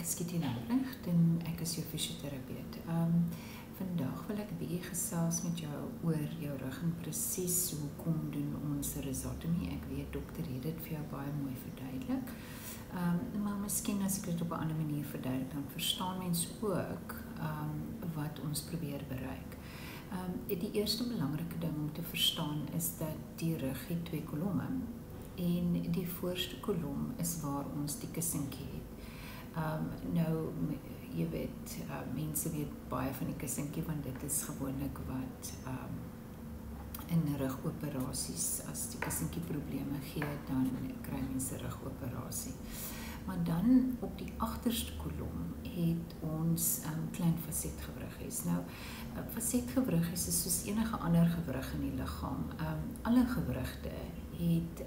is Kitty Louwrecht en ek is jou fisioterapeut. Vandag wil ek 'n bietjie gesels met jou oor jou rug en presies hoekom doen ons 'n rhizotomy. Ek weet dokter het dit vir jou baie mooi verduidelik. Maar miskien as ek dit op 'n ander manier verduidelik, dan verstaan mens ook wat ons probeer bereik. Die eerste belangrike ding om te verstaan is dat die rug het 2 kolomme. En die voorste kolom is waar ons die kussentjie het. Nou, jy weet, mense weet baie van die kussentjie, want dit is gewoonlik wat in rugoperasies, as die kussentjie probleme gee, dan kry mense rugoperasie. Maar dan op die agterste kolom het ons klein fasetgewriggies. Nou, fasetgewriggies is soos enige ander gewrig in die liggaam. Alle gewrigte het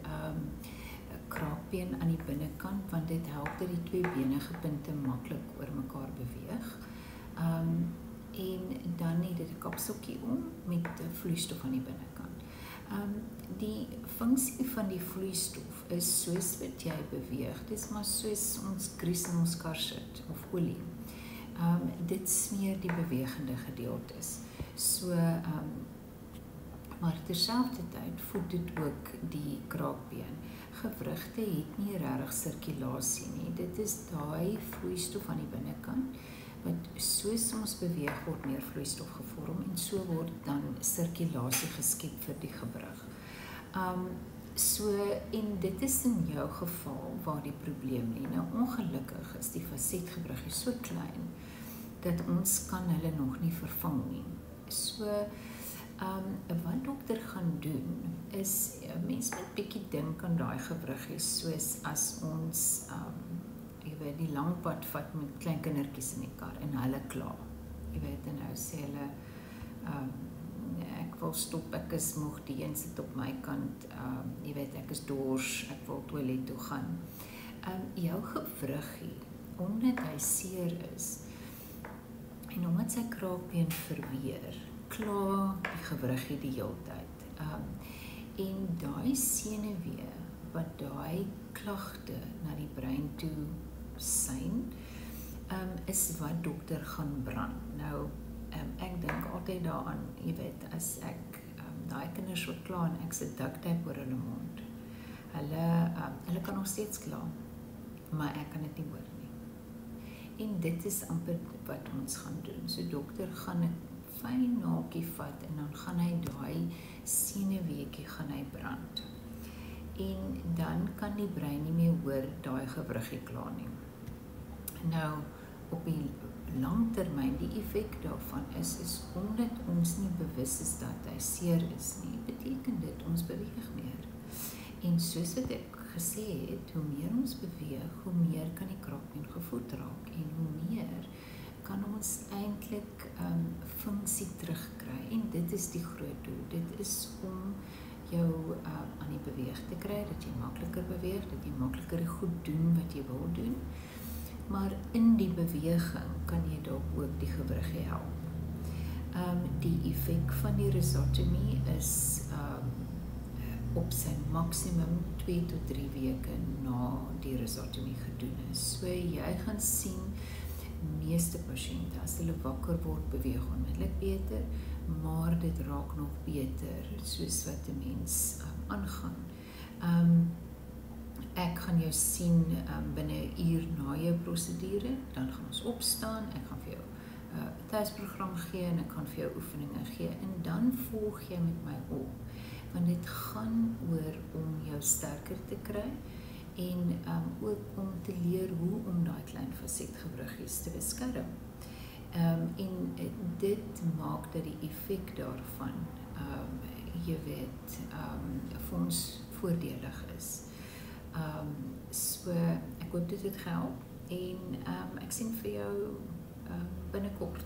kraakbeen aan die binnekant, want dit help dat die 2 benige punte maklik oor mekaar beweeg. En dan het dit 'n kapseltjie om met vloeistof aan die binnekant. Die funksie van die vloeistof is soos wat jy beweeg. Dit is maar soos ons grease in ons kar sit of olie. Dit smeer die bewegende gedeeltes. Maar terselfdertyd voed dit ook die kraakbeen. Gewrigte het nie regtig sirkulasie nie. Dit is daai vloeistof aan die binnekant wat soos ons beweeg word meer vloeistof gevorm en so word dan sirkulasie geskep vir die gewrig. En dit is in jou geval waar die probleem lê. Nou ongelukkig is die fasetgewriggie so klein dat ons kan hulle nog nie vervang nie. Wat dokter gaan doen is, mense moet bietjie dink aan daai gewriggies, soos as ons jy weet, die lang pad vat met klein kindertjies in die kar en hulle kla. Jy weet, en nou sê hulle, ek wil stop, ek is moeg, die een sit op my kant, jy weet, ek is dors, ek wil toilet toe gaan. Jou gewriggie, omdat hy seer is, en omdat sy kraakbeen verweer, kla die gewriggie die hele tyd. En daai senuwee wat daai klagte na die brein toe sein, is wat dokter gaan brand. Nou, ek dink altyd daaraan, jy weet, as ek daai kinders wat kla en ek sit duct tape oor hulle mond, hulle kan nog steeds kla, maar ek kan dit nie hoor nie. En dit is amper wat ons gaan doen. So dokter gaan 'n fyn naakie vat en dan gaan hy daai senuweetjie gaan hy brand. En dan kan die brein nie meer hoor daai gewriggie kla nie. Nou, op die langtermyn, die effek daarvan is omdat ons nie bewus is dat hy seer is nie, beteken dit ons beweeg meer. En soos wat ek gesê het, hoe meer ons beweeg, hoe meer kan die kraakbeen gevoed raak en hoe meer kan ons eintlik funksie terugkry. En dit is die groot doel. Dit is om jou aan die beweeg te kry, dat jy makliker beweeg, dat jy makliker goed doen wat jy wil doen. Maar in die beweging kan jy dalk ook die gewriggie help. Die effek van die rhizotomy is op sy maksimum 2 tot 3 weke na die rhizotomy gedoen is. So jy gaan sien, meeste pasiënte, as hulle wakker word, beweeg onmiddellik beter, maar dit raak nog beter, soos wat 'n mens aangaan. Ek gaan jou sien binne 'n uur na jou prosedure, dan gaan ons opstaan, ek gaan vir jou tuisprogram gee en ek gaan vir jou oefeninge gee en dan volg jy met my op, want dit gaan oor om jou sterker te kry en ook om te leer hoe om daai klein fasetgewriggies te beskerm. En dit maak dat die effek daarvan, jy weet, vir ons voordelig is. So ek hoop dit het gehelp en ek sien vir jou binnekort.